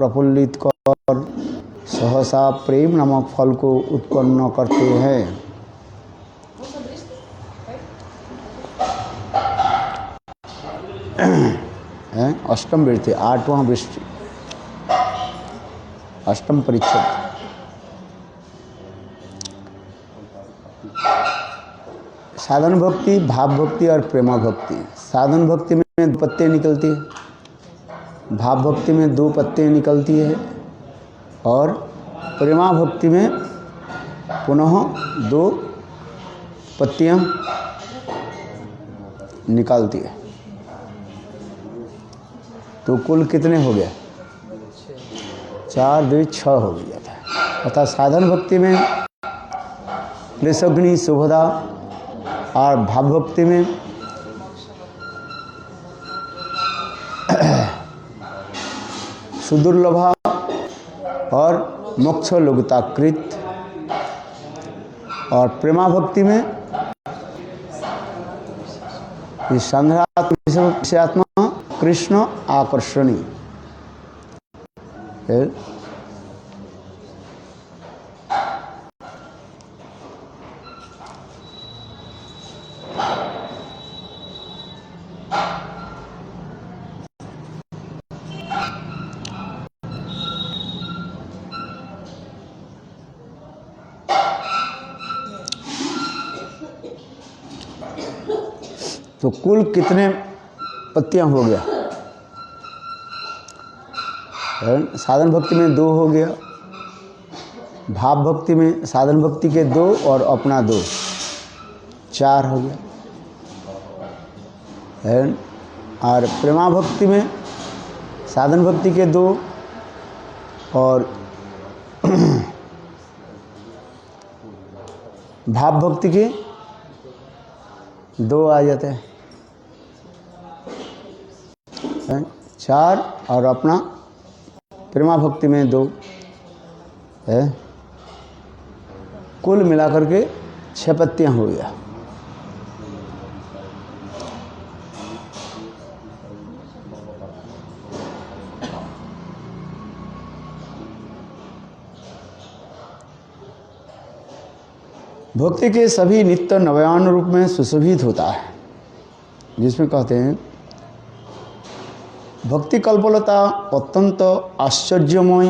प्रफुल्लित कर सहसा प्रेम नामक फल को उत्पन्न करते हैं। अष्टम वृत्ति, 8वां वृत्ति, अष्टम परिच्छेद। साधन भक्ति, भाव भक्ति और प्रेमा भक्ति। साधन भक्ति में 2 पत्ते निकलती है, भाव भक्ति में 2 पत्ते निकलती है और प्रेमा भक्ति में पुनः 2 पत्तियां निकालती है। तो कुल कितने हो गए? 4 2 6 हो जाता है। अर्थात साधन भक्ति में क्लेशग्नि शुभदा और भाव भक्ति में सुदुर्लभा और मोक्ष लोकताकृत, और प्रेमा भक्ति में संध्यात्मा कृष्ण आकर्षणी। तो कुल कितने पत्तियां हो गया? साधन भक्ति में 2 हो गया, भाव भक्ति में साधन भक्ति के 2 और अपना 2, 4 हो गया। और प्रेमा भक्ति में साधन भक्ति के 2 और भाव भक्ति के 2 आ जाते हैं, 4 और अपना प्रेमा भक्ति में 2 है। कुल मिलाकर के 6 पत्तियां हो गया। भक्ति के सभी नित्य नवायन रूप में सुशोभित होता है, जिसमें कहते हैं भक्ति कल्पलता अत्यंत आश्चर्यमय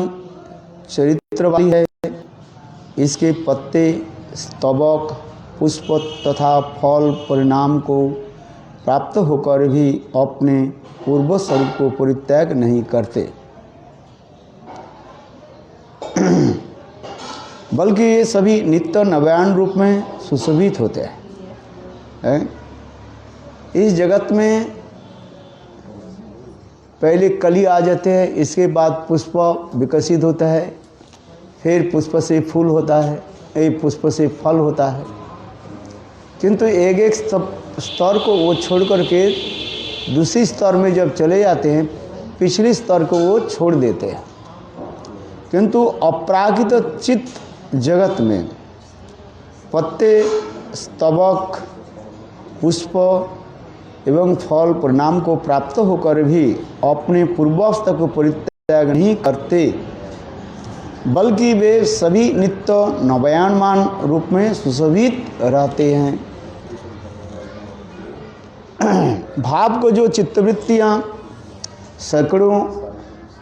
चरित्र वाली है। इसके पत्ते, स्तबक, पुष्प तथा फल परिणाम को प्राप्त होकर भी अपने पूर्व स्वरूप को परित्याग नहीं करते, बल्कि ये सभी नित्य नवायन रूप में सुशोभित होते हैं। इस जगत में पहले कली आ जाते हैं, इसके बाद पुष्प विकसित होता है, फिर पुष्प से फूल होता है, एक पुष्प से फल होता है। किंतु एक एक स्तर को वो छोड़ करके दूसरी स्तर में जब चले जाते हैं, पिछले स्तर को वो छोड़ देते हैं। किंतु अपराकृत चित्त जगत में पत्ते, स्तबक, पुष्प एवं फल परिणाम को प्राप्त होकर भी अपने पूर्वावस्था को परित्याग नहीं करते, बल्कि वे सभी नित्य नवायनमान रूप में सुशोभित रहते हैं। भाव को जो चित्तवृत्तियाँ सैकड़ों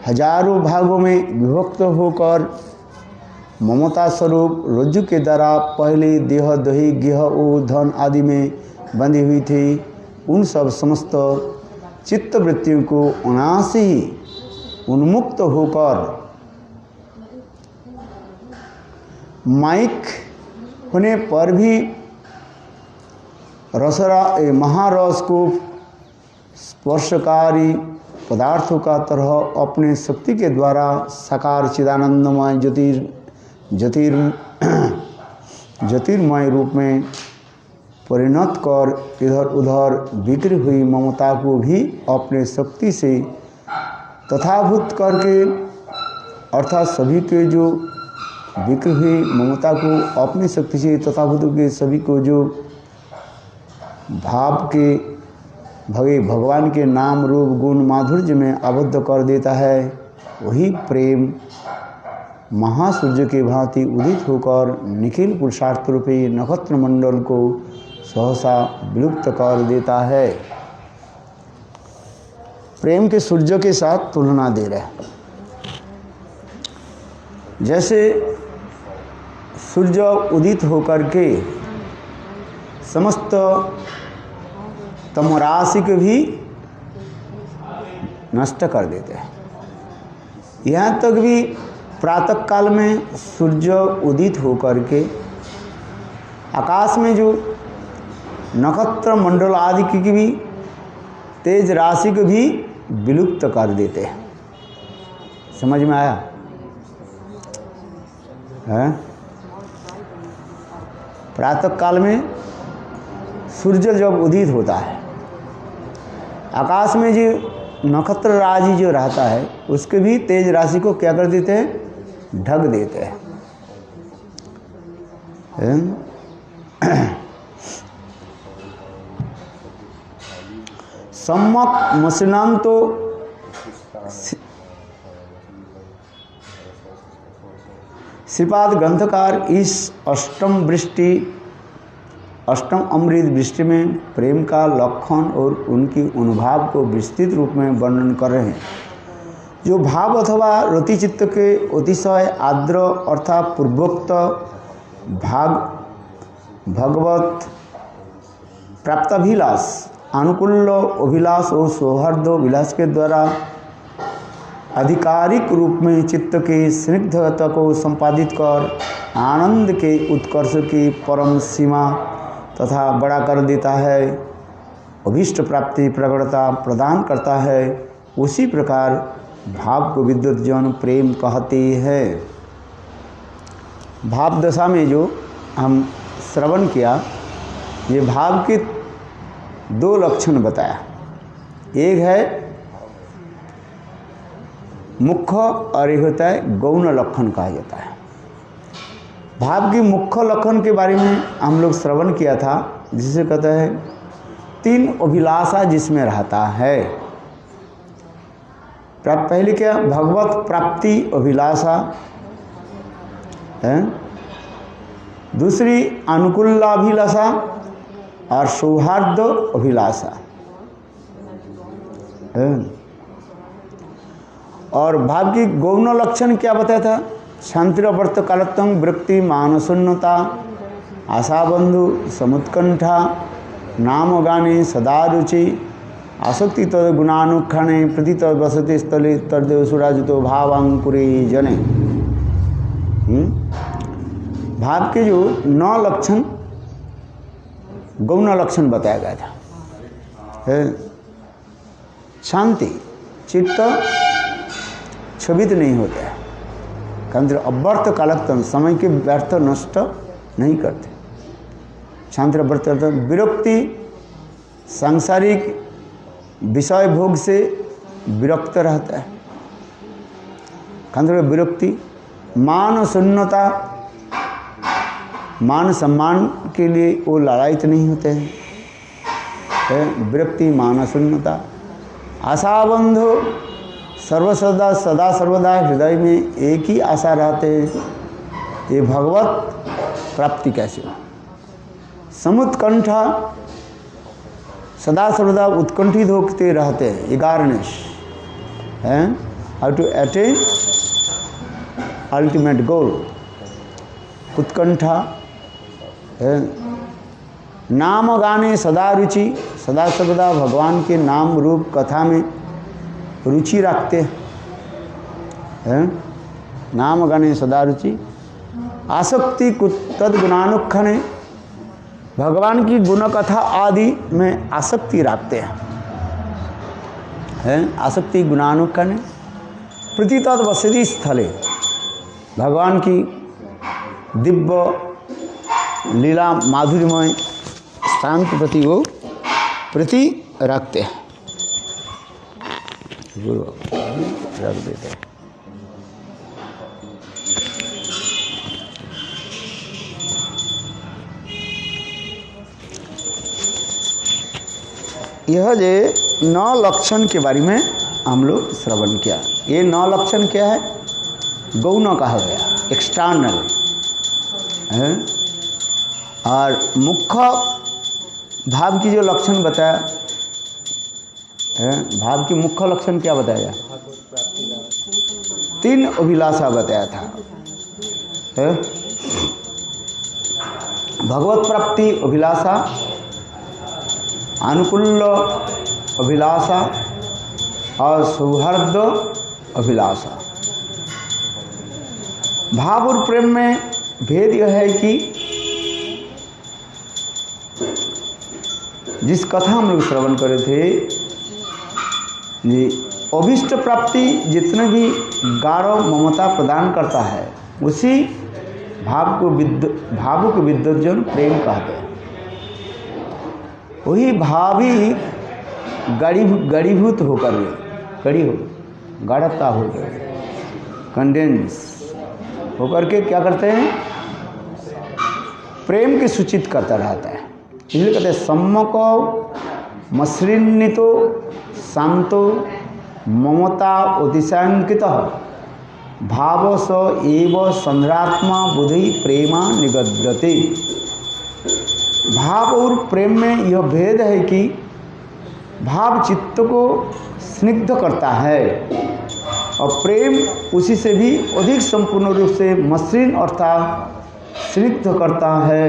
हजारों भागों में विभक्त होकर ममता स्वरूप रज्जु के द्वारा पहले देह, दही, गेह और धन आदि में बंधी हुई थी, उन सब समस्त चित्तवृत्तियों को अनायास ही उन्मुक्त होकर माइक होने पर भी महारस को स्पर्शकारी पदार्थों का तरह अपने शक्ति के द्वारा साकार चिदानंदमय ज्योतिर्मय रूप में परिणत कर इधर उधर बिखरी हुई ममता को भी अपने शक्ति से तथाभूत करके, अर्थात सभी के जो बिखरी हुई ममता को अपनी शक्ति से तथाभूत के सभी को जो भाव के भगवान के नाम रूप गुण माधुर्य में आबद्ध कर देता है, वही प्रेम महासूर्य के भांति उदित होकर निखिल पुरुषार्थ रूपी नक्षत्र मंडल को सहसा विलुप्त कर देता है। प्रेम के सूर्य के साथ तुलना दे रहे हैं। जैसे सूर्य उदित होकर के समस्त तमराशि को भी नष्ट कर देते हैं। यहाँ तक भी प्रातः काल में सूर्य उदित होकर के आकाश में जो नक्षत्र मंडल आदि की भी तेज राशि को भी विलुप्त कर देते हैं। समझ में आया है? प्रातः काल में सूर्य जब उदित होता है, आकाश में जो नक्षत्र राशि जो रहता है उसके भी तेज राशि को क्या कर देते हैं? ढक देते हैं। सम्यक मसनांतो श्रीपाद ग्रंथकार इस अष्टम अमृत वृष्टि में प्रेम का लक्षण और उनकी अनुभाव को विस्तृत रूप में वर्णन कर रहे हैं। जो भाव अथवा रतिचित्त के अतिशय आर्द्र अर्थात पूर्वोक्त भगवत प्राप्ताभिलाष, अनुकूल अभिलाष और सौहार्द विलास के द्वारा आधिकारिक रूप में चित्त की स्निग्धता को संपादित कर आनंद के उत्कर्ष की परम सीमा तथा बड़ा कर देता है, अभीष्ट प्राप्ति प्रगड़ता प्रदान करता है। उसी प्रकार भाव को विद्युत जन प्रेम कहते हैं। भाव दशा में जो हम श्रवण किया, ये भाव के दो लक्षण बताया। एक है मुख्य और एक होता है गौण लक्षण कहा जाता है। भाव की मुख्य लक्षण के बारे में हम लोग श्रवण किया था, जिसे कहते हैं तीन अभिलाषा जिसमें रहता है। पहले क्या? भगवत प्राप्ति अभिलाषा है, दूसरी अनुकूलाभिलाषा और सौहार्द अभिलाषा है। और भाव की गौण लक्षण क्या बताया था? शांतिरवर्त कालत्वं वृत्ति मानशून्यता आशाबंधु समुत्कंठा नाम गाने सदा रुचि आसक्ति तद गुणानुक्षणे प्रति तद वसति स्थले तदेव सुराजितो भावांकुरे जने। भाव के जो 9 लक्षण गौण लक्षण बताया गया था। शांति, चित्त क्षोभित नहीं होता है, अव्यर्थ कालत्वं समय के व्यर्थ नष्ट नहीं करते। शांतिरवर्त विरक्ति, सांसारिक विषय भोग से विरक्त रहता है। विरक्ति, मान शून्यता, मान सम्मान के लिए वो लालायित नहीं होते हैं। विरक्ति, मान शून्यता, आशाबंधो सर्वसदा सदा सर्वदा हृदय में एक ही आशा रहते हैं, ये भगवत प्राप्ति कैसे हो। समुत्कंठा, सदा सर्वदा उत्कंठित होते रहते हैं, इगारनेस है, how to attain ultimate goal. उत्कंठा है। नाम गाने सदा रुचि, सदा सर्वदा भगवान के नाम रूप कथा में रुचि रखते हैं। नाम गाने सदा रुचि। आसक्ति तद गुणानुक्षणे, भगवान की गुण कथा आदि में आसक्ति रखते हैं। आसक्ति गुणानुक्षणे प्रति तद वसति स्थले, भगवान की दिव्य लीला माधुर्यमय स्थान के प्रति वो प्रति रखते हैं, रख देते हैं। यह जे 9 लक्षण के बारे में हम लोग श्रवण किया। ये 9 लक्षण क्या है? गौण कहा गया, एक्सटर्नल है। और मुख्य भाव की जो लक्षण बताया है, भाव की मुख्य लक्षण क्या बताया? 3 अभिलाषा बताया था है? भगवत प्राप्ति अभिलाषा, अनुकूल अभिलाषा और सौहार्द अभिलाषा। भाव और प्रेम में भेद यह है कि जिस कथा हम लोग श्रवण करे थे, अभिष्ट प्राप्ति जितने भी गाढ़ ममता प्रदान करता है, उसी भावुक विद्वज्जन प्रेम कहते हैं। वही भाव ही गढ़ीभूत होकर गाढ़ता होकर कंडेंस होकर के क्या करते हैं? प्रेम की सूचित करता रहता है। इसलिए कहते हैं सम्मको मसृन्नितो शांतो ममता अतिशंकित भावस एव संध्रात्मा बुद्धि प्रेमा निगद्यते। भाव और प्रेम में यह भेद है कि भाव चित्त को स्निग्ध करता है और प्रेम उसी से भी अधिक संपूर्ण रूप से मसृण अर्थात स्निग्ध करता है।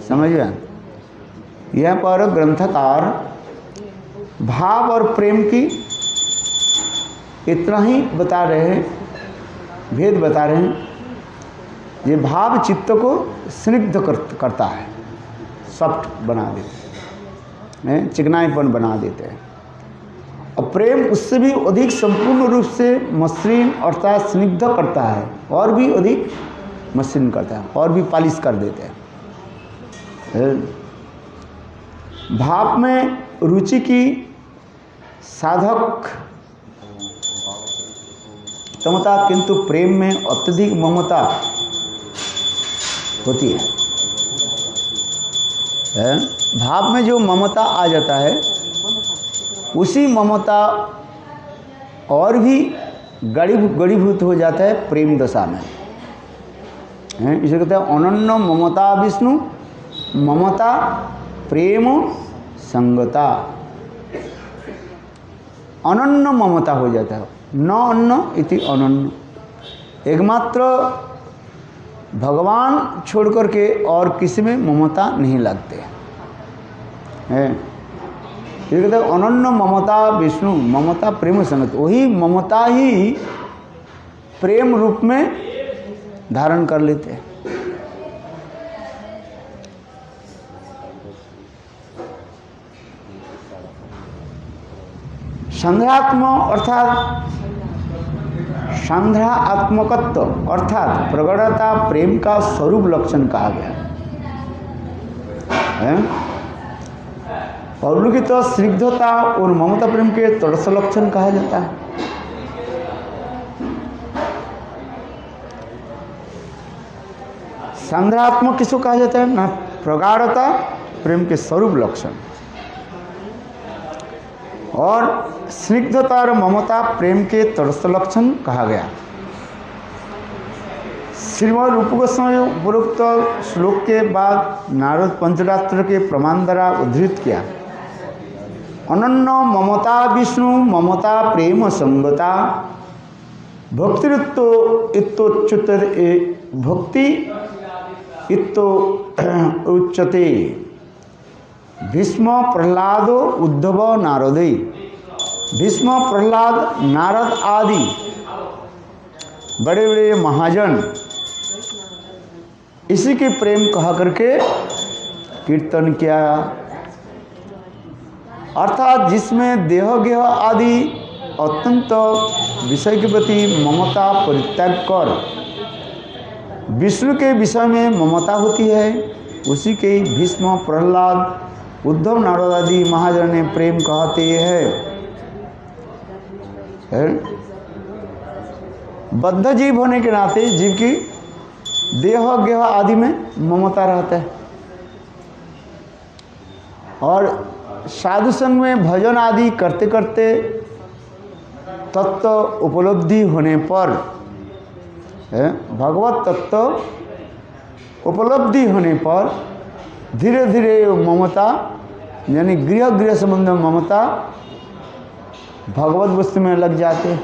समझ गया? यहाँ पर ग्रंथकार भाव और प्रेम की इतना ही बता रहे हैं, भेद बता रहे हैं। ये भाव चित्त को स्निग्ध करता है, सॉफ्ट बना देते हैं, चिकनाईपन बना देते हैं। और प्रेम उससे भी अधिक संपूर्ण रूप से मसृण अर्थात स्निग्ध करता है, और भी अधिक मसृण करता है, और भी पालिश कर देते हैं। भाव में रुचि की साधक ममता, किंतु प्रेम में अत्यधिक ममता होती है। भाव में जो ममता आ जाता है, उसी ममता और भी गढ़ीभूत हो जाता है प्रेम दशा में। इसे कहते हैं अनन्य ममता विष्णु ममता प्रेम संगता। अनन्य ममता हो जाता है, न अन्न इति अनन्य। एकमात्र भगवान छोड़ करके और किसी में ममता नहीं लगते हैं। ये कहते हैं अनन्य ममता विष्णु ममता प्रेम संगत। वही ममता ही प्रेम रूप में धारण कर लेते हैं। संध्रात्म अर्थात संध्रात्मकत्व अर्थात प्रगढ़ता प्रेम का स्वरूप लक्षण कहा गया है। अवलोकित स्निग्धता और ममता प्रेम के तटस्थ लक्षण कहा जाता है। संध्रात्मक किसको कहा जाता है? ना प्रगाढ़ता प्रेम के स्वरूप लक्षण, और स्निग्धता और ममता प्रेम के तटस्थ लक्षण कहा गया। श्रीमद् रूप गोस्वामी उपरोक्त श्लोक के बाद नारद पंचरात्र के प्रमाण द्वारा उद्धृत किया। अनन्य ममता विष्णु ममता प्रेम संगता भक्तिरित्तो इत्तोच्यते भक्ति इत्तो उच्यते। भीष्म प्रहलाद उद्धव नारदे। भीष्म प्रहलाद नारद आदि बड़े बड़े महाजन इसी के प्रेम कहा करके कीर्तन किया। अर्थात जिसमें देह गेह आदि अत्यंत विषय के प्रति ममता परित्याग कर विष्णु के विषय में ममता होती है, उसी के भीष्म प्रहलाद उद्धव नारद आदि महाजन ने प्रेम कहते हैं। बद्ध जीव होने के नाते जीव की देह गेह आदि में ममता रहता है, और साधु संग में भजन आदि करते करते तत्व उपलब्धि होने पर, भगवत तत्व उपलब्धि होने पर धीरे धीरे ममता यानी गृह गृह संबंध ममता भगवत वस्तु में लग जाते हैं।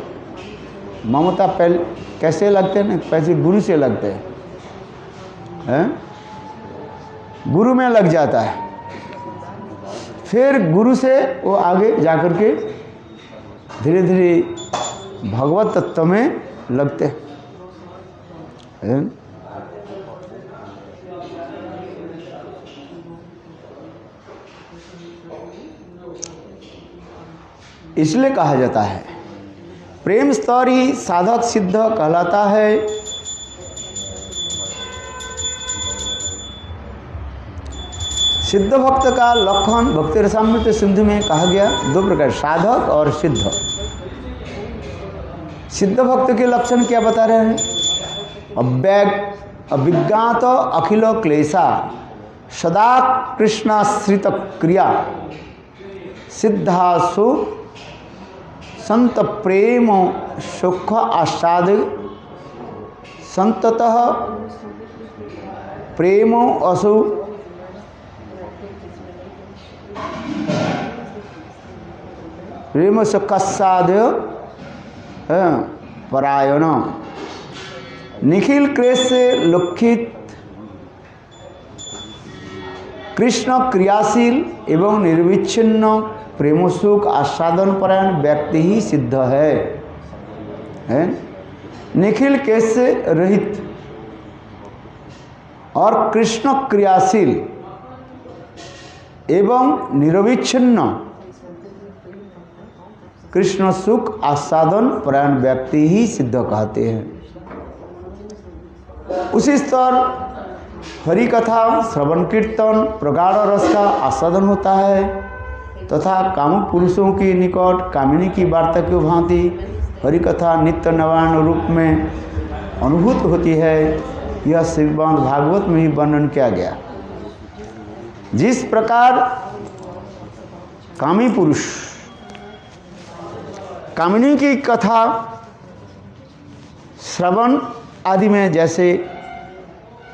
ममता पहले कैसे लगते हैं ना, पहले गुरु से लगते हैं, गुरु में लग जाता है, फिर गुरु से वो आगे जाकर के धीरे धीरे भगवत तत्व में लगते हैं। इसलिए कहा जाता है प्रेम स्तर ही साधक सिद्ध कहलाता है। सिद्ध भक्त का लक्षण भक्ति रसामृत सिंधु में कहा गया दो प्रकार, साधक और सिद्ध। सिद्ध भक्त के लक्षण क्या बता रहे हैं? अभिज्ञात अखिल क्लेशा सदा कृष्णाश्रित क्रिया सिद्धासु संत प्रेम सुख आस्वाद संततः प्रेम असु प्रेम सुखास्वाद परायण निखिल क्लेश से लक्षित कृष्ण क्रियाशील एवं निर्विच्छिन्न प्रेम सुख आस्वादन परायण व्यक्ति ही सिद्ध है? निखिल केश से रहित और कृष्ण क्रियाशील एवं निरविच्छिन्न कृष्ण सुख आस्वादन परायण व्यक्ति ही सिद्ध कहते हैं। उसी स्तर हरि कथा श्रवण कीर्तन प्रगाढ़ रस का आस्वादन होता है तथा कामुक पुरुषों के निकट कामिनी की वार्ता की भांति हरि कथा नित्य नवायन रूप में अनुभूत होती है। यह श्रीमद् भागवत में ही वर्णन किया गया। जिस प्रकार कामी पुरुष कामिनी की कथा श्रवण आदि में जैसे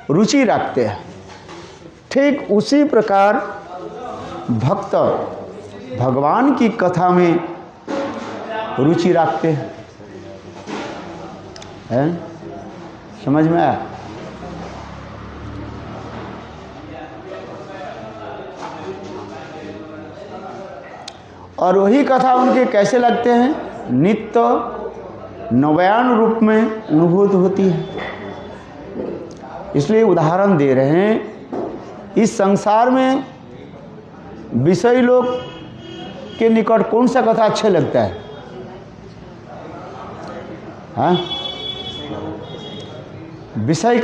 रुचि रखते हैं, ठीक उसी प्रकार भक्त भगवान की कथा में रुचि रखते हैं। समझ में आया? और वही कथा उनके कैसे लगते हैं? नित्य नवायन रूप में अनुभूत होती है। इसलिए उदाहरण दे रहे हैं, इस संसार में विषय लोग के निकट कौन सा कथा अच्छा लगता है? हाँ, विषय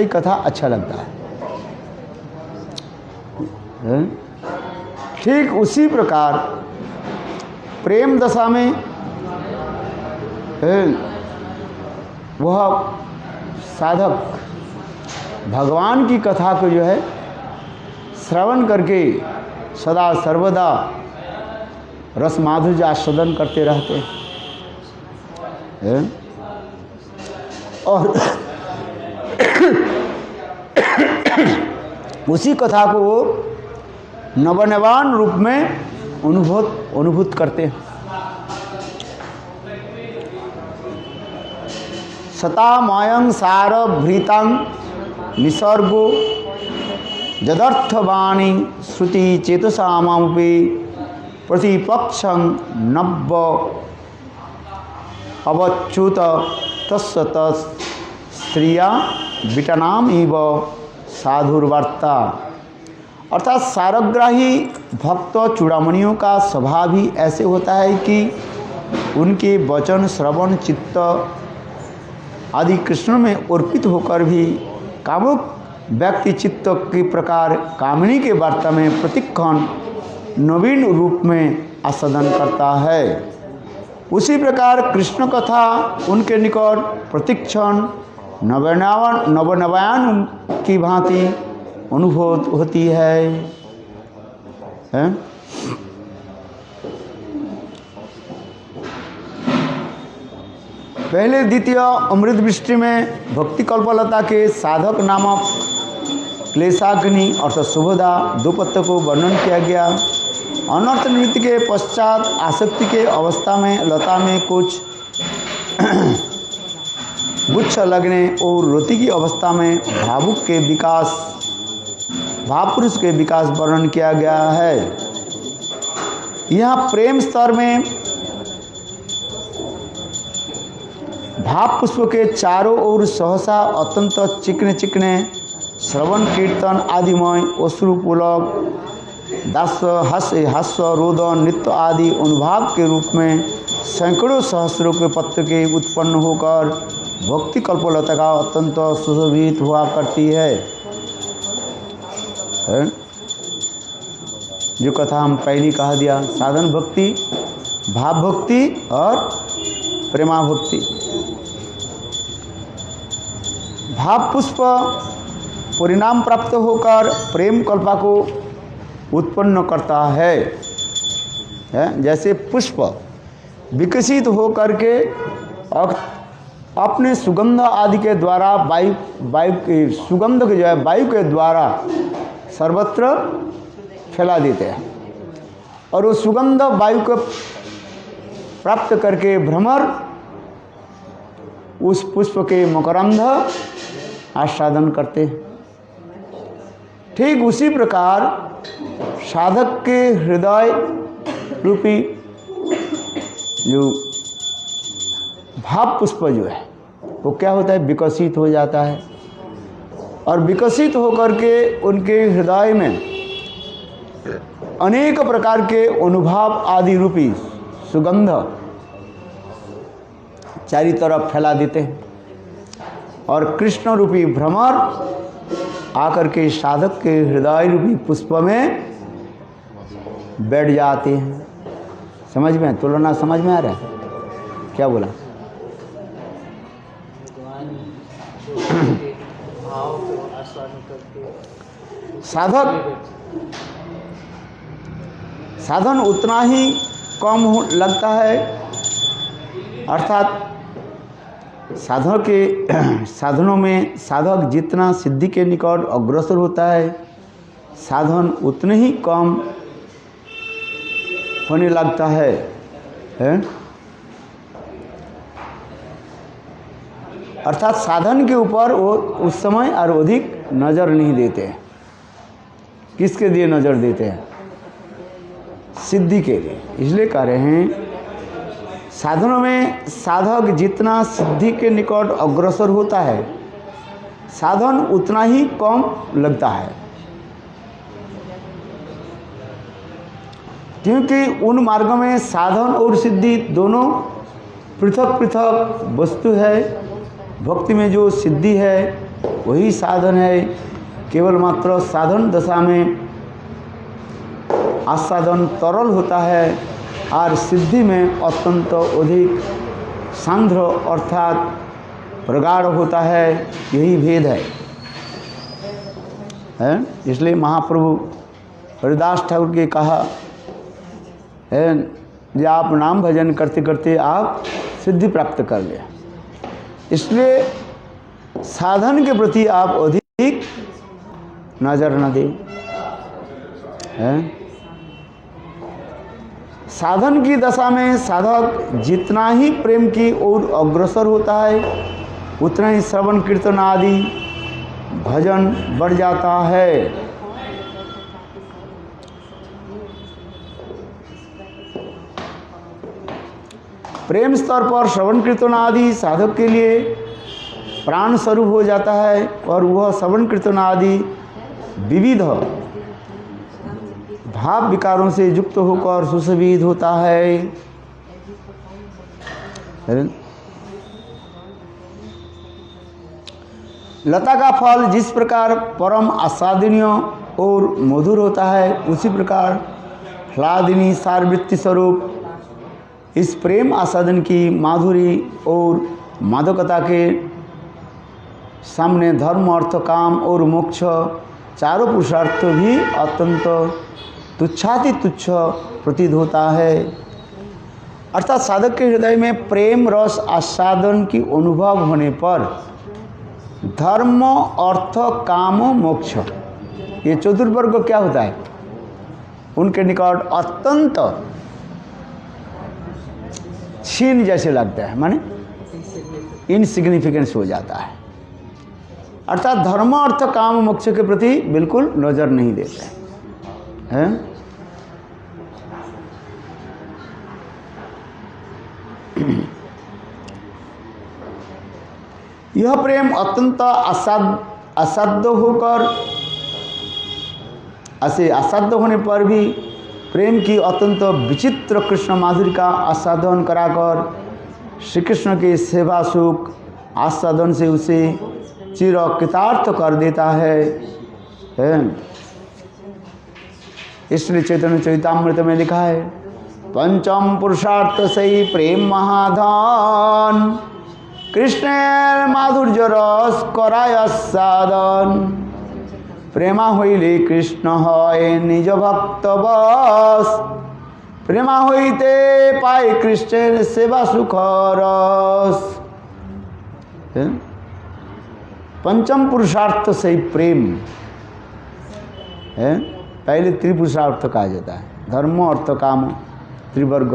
कथा अच्छा लगता है। ठीक उसी प्रकार प्रेम दशा में वह साधक भगवान की कथा को जो है श्रवण करके सदा सर्वदा रस माधुर्य आस्वादन करते रहते हैं और उसी कथा को वो नवनवान रूप में अनुभूत करते हैं। सता मायं सार भृतांग निसर्गो जदर्थवाणी श्रुति चेतसामपि प्रतिपक्षं नव्य अवच्युत तस्य स्त्रिया विटनाम इव साधुर्वार्ता। अर्थात सारग्राही भक्त चूड़ामणियों का स्वभाव ही ऐसे होता है कि उनके वचन श्रवण चित्त आदि कृष्ण में अर्पित होकर भी कामुक व्यक्ति चित्त के प्रकार कामिनी के वार्ता में प्रतिक्षण नवीन रूप में आस्वादन करता है। उसी प्रकार कृष्ण कथा उनके निकट प्रतिक्षण नवनवायन की भांति अनुभूत होती है। पहले द्वितीय अमृत वृष्टि में भक्ति कल्पलता के साधक नामक क्लेशाग्नि अर्थात शुभदा दो पत्तों को वर्णन किया गया। अनर्थ निवृत्ति के पश्चात आसक्ति के अवस्था में लता में कुछ गुच्छ लगने और रति की अवस्था में भावुक के विकास, भाव पुरुष के विकास वर्णन किया गया है। यहाँ प्रेम स्तर में भाव पुष्प के चारों ओर सहसा अत्यंत चिकने चिकने श्रवण कीर्तन आदिमय अश्रु पुलक दास हास्य रोदन नृत्य आदि अनुभाव के रूप में सैकड़ों सहस्रों के पत्र के उत्पन्न होकर भक्ति कल्पलता का अत्यंत सुशोभित हुआ करती है। जो कथा हम पहले कहा दिया, साधन भक्ति, भाव भक्ति और प्रेमा भक्ति। भाव पुष्प परिणाम प्राप्त होकर प्रेम कल्पा को उत्पन्न करता है। जैसे पुष्प विकसित होकर के अपने सुगंध आदि के द्वारा वायु के सुगंध के जो है वायु के द्वारा सर्वत्र फैला देते हैं और वो सुगंध वायु को प्राप्त करके भ्रमर उस पुष्प के मकरंध आस्वादन करते हैं। ठीक उसी प्रकार साधक के हृदय रूपी जो भाव पुष्प जो है वो क्या होता है, विकसित हो जाता है और विकसित होकर के उनके हृदय में अनेक प्रकार के अनुभव आदि रूपी सुगंध चारी तरफ फैला देते हैं और कृष्ण रूपी भ्रमर आकर के साधक के हृदय रूपी पुष्प में बैठ जाते हैं। समझ में, तुलना समझ में आ रहा है? क्या बोला? साधन उतना ही कम लगता है, अर्थात साधनों में साधक जितना सिद्धि के निकट अग्रसर होता है, साधन उतने ही कम होने लगता है। अर्थात साधन के ऊपर वो उस समय और अधिक नज़र नहीं देते हैं। किसके लिए नज़र देते हैं? सिद्धि के लिए। इसलिए कह रहे हैं साधनों में साधक जितना सिद्धि के निकट अग्रसर होता है, साधन उतना ही कम लगता है, क्योंकि उन मार्गों में साधन और सिद्धि दोनों पृथक पृथक वस्तु है। भक्ति में जो सिद्धि है वही साधन है। केवल मात्र साधन दशा में आस्वादन तरल होता है और सिद्धि में अत्यंत अधिक सांद्र अर्थात प्रगाढ़ होता है। यही भेद है। इसलिए महाप्रभु हरिदास ठाकुर के कहा है कि आप नाम भजन करते करते आप सिद्धि प्राप्त कर ले। इसलिए साधन के प्रति आप अधिक नजर न दें। साधन की दशा में साधक जितना ही प्रेम की ओर अग्रसर होता है, उतना ही श्रवण कीर्तन आदि भजन बढ़ जाता है। प्रेम स्तर पर श्रवण कीर्तन आदि साधक के लिए प्राण स्वरूप हो जाता है और वह श्रवण कीर्तन आदि विविध भाव विकारों से युक्त होकर सुशोभित होता है। लता का फल जिस प्रकार परम आस्वादनीय और मधुर होता है, उसी प्रकार ह्लादिनी सारवृत्ति स्वरूप इस प्रेम आस्वादन की माधुरी और मादकता के सामने धर्म अर्थ काम और मोक्ष चारों पुरुषार्थ भी अत्यंत तुच्छाति तुच्छ प्रतीत होता है। अर्थात साधक के हृदय में प्रेम रस आस्वादन की अनुभव होने पर धर्म अर्थ काम मोक्ष, ये चतुर्वर्ग क्या होता है, उनके निकट अत्यंत छीन जैसे लगता है, माने इनसिग्निफिकेंस हो जाता है। अर्थात धर्म अर्थ काम मोक्ष के प्रति बिल्कुल नजर नहीं देते हैं। यह प्रेम अत्यंत असाध्य होकर असाध्य होने पर भी प्रेम की अत्यंत विचित्र कृष्ण माधुरी का आस्वादन कराकर श्री कृष्ण की सेवा सुख आस्वादन से उसे चिर कृतार्थ कर देता है। इसलिए चैतन्य चरितामृत में लिखा है, पंचम पुरुषार्थ सही प्रेम महाधन कृष्ण माधुर्य रस कराय साधन प्रेमा हईले कृष्ण है निज भक्त बस प्रेमा हईते पाए कृष्ण सेवा सुख रस। पंचम पुरुषार्थ से प्रेम है, पहले त्रिपुरुषार्थ कहा जाता है, धर्म अर्थ काम त्रिवर्ग,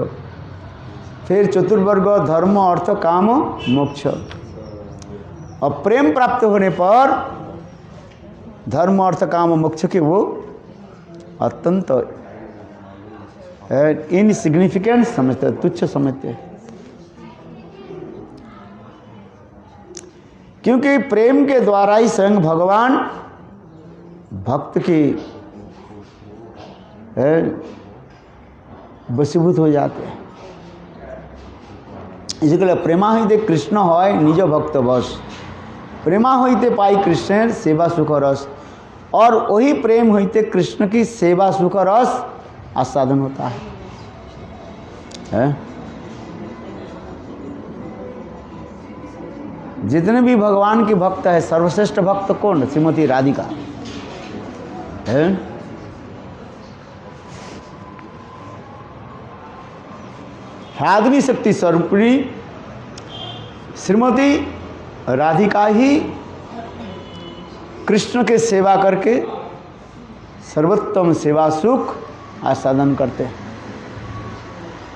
फिर चतुर्वर्ग धर्म अर्थ काम मोक्ष। और प्रेम प्राप्त होने पर धर्म अर्थ काम मोक्ष के वो अत्यंत इनसिग्निफिकेंट समझते, तुच्छ समझते, क्योंकि प्रेम के द्वारा ही स्वयं भगवान भक्त की वशीभूत हो जाते हैं। इसी के लिए प्रेमा हईते कृष्ण है निज भक्त बस प्रेमा हईते पाई कृष्ण सेवा सुख रस, और वही प्रेम हईते कृष्ण की सेवा सुख रस आस्वादन होता है। जितने भी भगवान के भक्त है, सर्वश्रेष्ठ भक्त कौन? श्रीमती राधिका है। ह्लादिनी शक्ति स्वरूपिणी श्रीमती राधिका ही कृष्ण के सेवा करके सर्वोत्तम सेवा सुख आस्वादन करते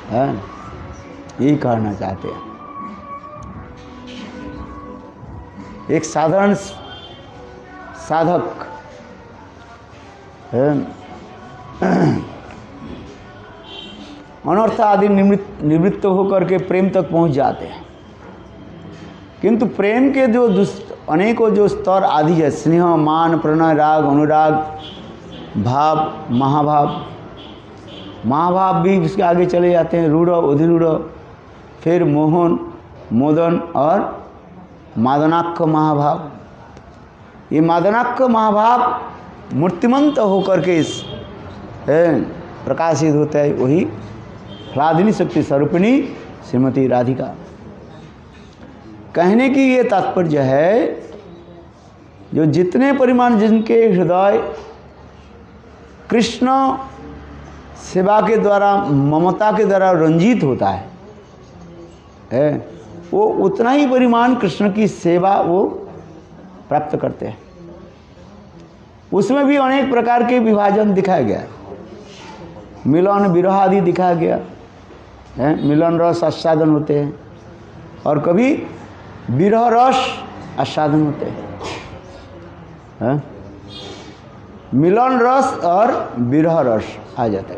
हैं। यही कहना चाहते हैं। एक साधारण साधक अनर्थ आदि निवृत्त होकर के प्रेम तक पहुंच जाते हैं, किंतु प्रेम के जो अनेकों जो स्तर आदि है, स्नेह मान प्रणय राग अनुराग भाव महाभाव भी उसके आगे चले जाते हैं, रूढ़ अधिरूढ़, फिर मोहन मोदन और मादनाक्ष महाभाव। ये मादनाक्ष महाभाव मूर्तिमंत होकर के इस प्रकाशित होता है, वही ह्लादिनी शक्ति स्वरूपिणी श्रीमती राधिका। कहने की ये तात्पर्य है, जो जितने परिमाण जिनके हृदय कृष्ण सेवा के द्वारा ममता के द्वारा रंजित होता है, वो उतना ही परिमाण कृष्ण की सेवा वो प्राप्त करते हैं। उसमें भी अनेक प्रकार के विभाजन दिखाया गया, मिलन विरह आदि दिखाया गया है। मिलन रस आस्वादन होते हैं और कभी विरह रस आस्वादन होते हैं। मिलन रस और विरह रस आ जाता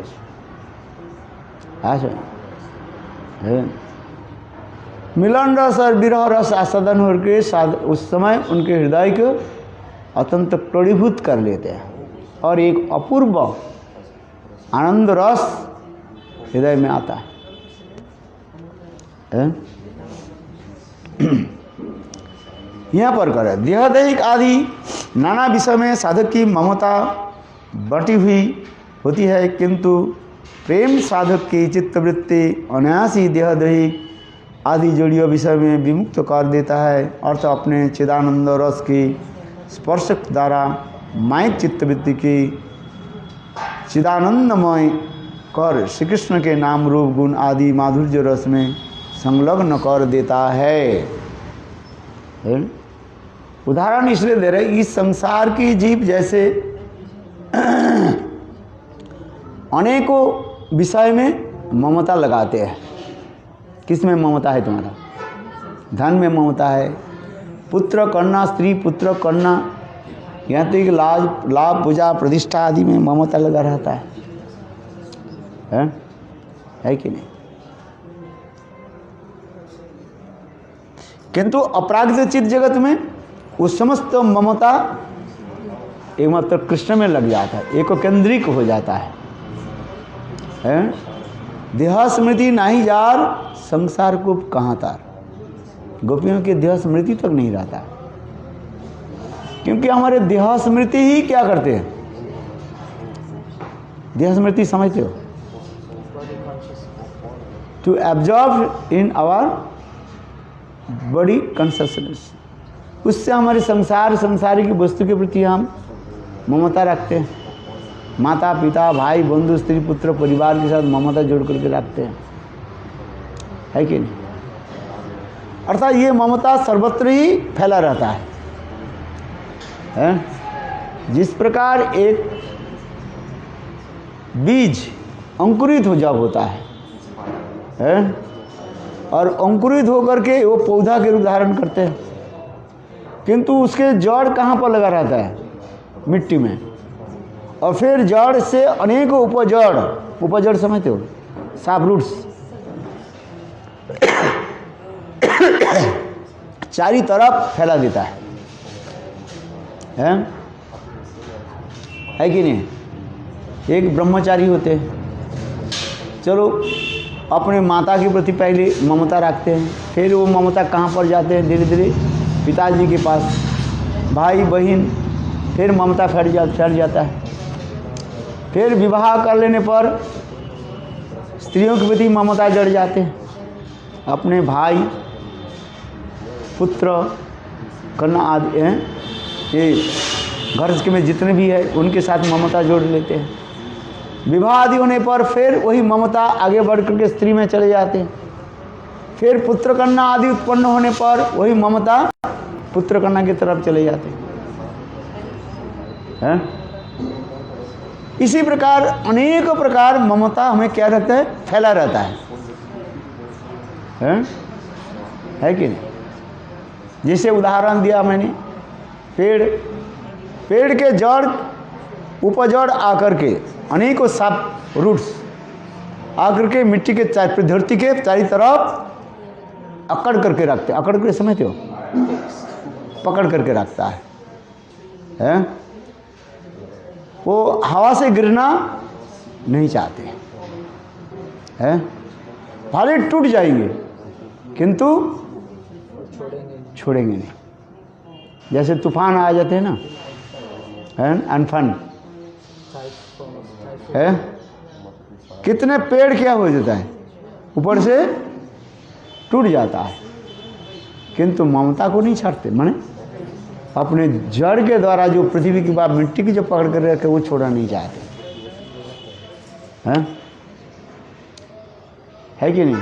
है। मिलन रस और विरह रस आस्वादन होकर उस समय उनके हृदय को अत्यंत प्रणीभूत कर लेते हैं और एक अपूर्व आनंद रस हृदय में आता है। यहाँ पर करे देहदैहिक आदि नाना विषय में साधक की ममता बटी हुई होती है, किंतु प्रेम साधक की चित्तवृत्ति अनायास ही देहदैहिक आदि जड़ीय विषय में विमुक्त कर देता है, अर्थ अपने चिदानंद रस की स्पर्श द्वारा माइक चित्तवृत्ति की चिदानंदमय कर श्री कृष्ण के नाम रूप गुण आदि माधुर्य रस में संलग्न कर देता है। उदाहरण इसलिए दे रहे, इस संसार की जीव जैसे अनेकों विषय में ममता लगाते हैं। किस में ममता है तुम्हारा? धन में ममता है, पुत्र करना, स्त्री पुत्र करना, यहाँ तक लाभ पूजा प्रतिष्ठा आदि में ममता लगा रहता है कि नहीं? किंतु अपराजित चित्त जगत में उस समस्त ममता एकमात्र कृष्ण में लग जाता है, एक केंद्रिक हो जाता है। देह स्मृति नहीं जार संसार को कहाँ तार। गोपियों के देह स्मृति तक नहीं रहता, क्योंकि हमारे देह स्मृति ही क्या करते हैं? देह स्मृति समझते हो? To absorb in our body consciousness. उससे हमारे संसारिक वस्तु के प्रति हम ममता रखते हैं। माता पिता भाई बंधु स्त्री पुत्र परिवार के साथ ममता जोड़ करके रखते हैं, है कि नहीं? अर्थात ये ममता सर्वत्र ही फैला रहता है? जिस प्रकार एक बीज अंकुरित हो जब होता है और अंकुरित होकर के वो पौधा के रूप धारण करते हैं, किंतु उसके जड़ कहाँ पर लगा रहता है? मिट्टी में। और फिर जड़ से अनेकों उपजड़ समझते हो? साफ रूट्स चारी तरफ फैला देता है कि नहीं? एक ब्रह्मचारी होते हैं, चलो अपने माता के प्रति पहले ममता रखते हैं, फिर वो ममता कहाँ पर जाते हैं? धीरे धीरे पिताजी के पास, भाई बहन, फिर ममता फैल जाता है। फिर विवाह कर लेने पर स्त्रियों के प्रति ममता जड़ जाते हैं, अपने भाई पुत्र कन्या आदि हैं, ये घर में जितने भी है उनके साथ ममता जोड़ लेते हैं। विवाह आदि होने पर फिर वही ममता आगे बढ़ करके स्त्री में चले जाते हैं। फिर पुत्र कन्या आदि उत्पन्न होने पर वही ममता पुत्र कन्या की तरफ चले जाते हैं। इसी प्रकार अनेक प्रकार ममता हमें क्या रहता है? फैला रहता है कि नहीं? जैसे उदाहरण दिया मैंने, पेड़ के जड़ उपजड़ आकर के अनेकों साफ रूट्स आकर के मिट्टी के धरती के चारों तरफ अकड़ करके रखते, अकड़ करके समझते हो? पकड़ करके रखता है? वो हवा से गिरना नहीं चाहते हैं, भले टूट जाएंगे किंतु छोड़ेंगे नहीं। जैसे तूफान आ जाते हैं ना, अनफन है, कितने पेड़ क्या हो जाता है? ऊपर से टूट जाता है, किंतु ममता को नहीं छाड़ते। माने अपने जड़ के द्वारा जो पृथ्वी की बात मिट्टी की जो पकड़ कर रखे वो छोड़ना नहीं चाहते है कि नहीं?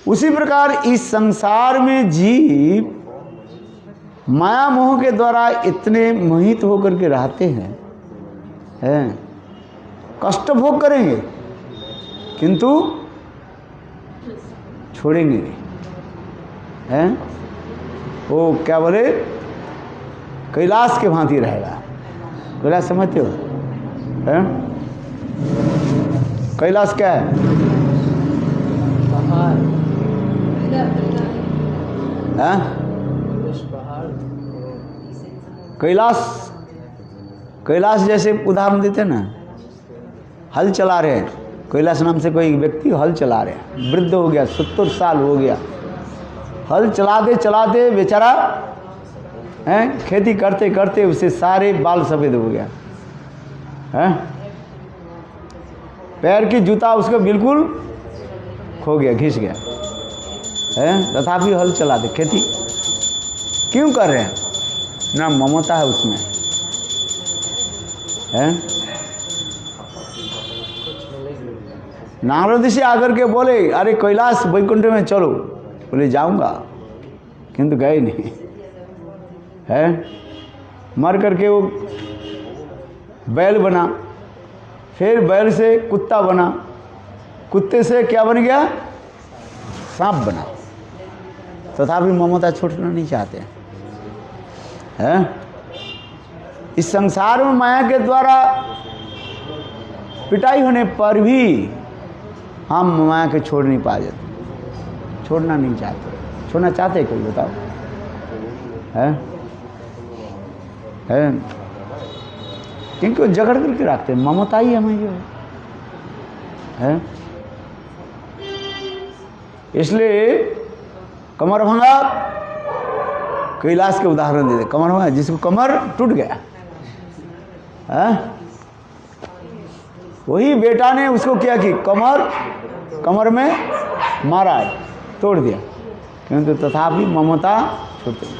उसी प्रकार इस संसार में जीव माया मोह के द्वारा इतने मोहित होकर के रहते हैं, कष्ट भोग करेंगे किंतु छोड़ेंगे नहीं, हैं? वो क्या बोले, कैलाश के भांति रहेगा। कैलाश समझते हो? हैं? कैलाश क्या है? कैलाश जैसे उदाहरण देते ना, हल चला रहे हैं, कैलाश नाम से कोई व्यक्ति हल चला रहे हैं, वृद्ध हो गया, 70 साल हो गया, हल चलाते चलाते बेचारा हैं, खेती करते करते उसे सारे बाल सफ़ेद हो गया हैं, पैर की जूता उसका बिल्कुल खो गया, घिस गया हैं, तथापि हल चलाते, खेती क्यों कर रहे हैं? ना ममता है उसमें, हैं? नारद ऋषि आकर के बोले, अरे कैलाश वैकुंठ में चलो। बोले जाऊंगा, किंतु गए नहीं है। मर करके वो बैल बना, फिर बैल से कुत्ता बना, कुत्ते से क्या बन गया? सांप बना। तथापि ममता छोड़ना नहीं चाहते हैं। इस संसार में माया के द्वारा पिटाई होने पर भी हम माया के छोड़ नहीं पा जाते, छोड़ना नहीं चाहते। छोड़ना चाहते कोई बताओ? है क्योंकि वो जगड़ करके रखते हैं, ममता ही हमें जो है। इसलिए कमर भंगा कैलाश के उदाहरण दे दे। कमर भंगा, जिसको कमर टूट गया है, वही बेटा ने उसको क्या की, कमर में मारा, तोड़ दिया, किंतु तथापि ममता छोड़ते नहीं।